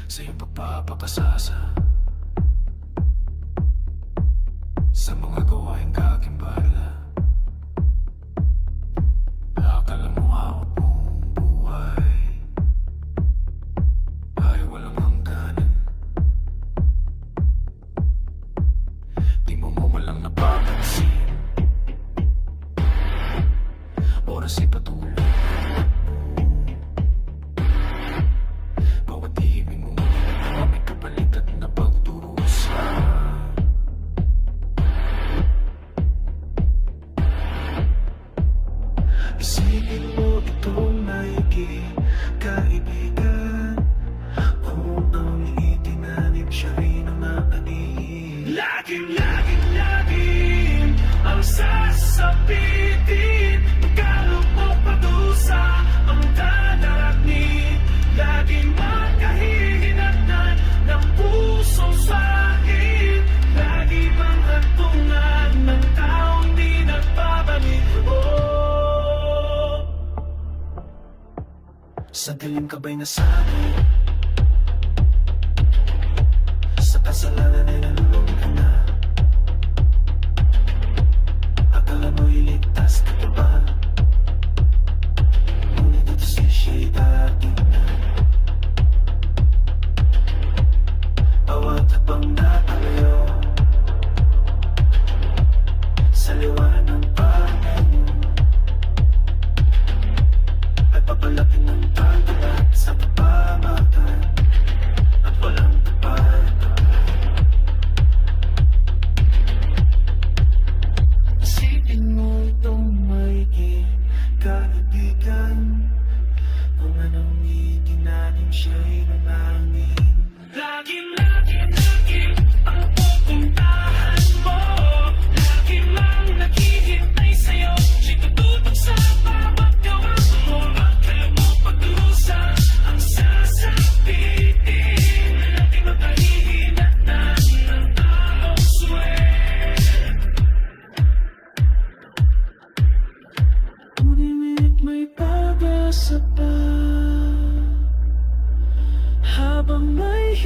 sa iyong pagpapakasasa, sa mga gawaing kaking bahala. Akala mo hawak mong buhay ay walang hangganan. Di mo walang napapansin, oras ay patuloy. Bawat ibig mo may kapalitan na pagdurusa. Isipin mo itong maigi kaibigan, kung ang itinanib siya rin ang naanin. Laging ang sasapitin, pagkalog mo padusa ang dalagnit. Laging makahihinatnan ng pusong sahid, lagi bang hantungan ng taong di nagbabalik. Sa dilim ka ba'y nasanay? Sa kasalanan ay nalulong ka na. Akala mo'y ligtas ka pa ba? Ngunit ito siya'y dating na. Bawat habang natalayo sa liwanag ng panginoon ay papalaki ng pagkalat sa pamamagitan at walang tapat. Isipin mo itong maigi kaibigan, kung anong itinanim siya'y nanangin. Laging ang pupuntahan mo, lagi mang naghihintay sa'yo, siya'y tututok sa bawat gawa mo. Akala mo pagdusa ang sasapitin, lagi makahihinatnan ng taong swerte. Ngunit may pag-asa pa habang may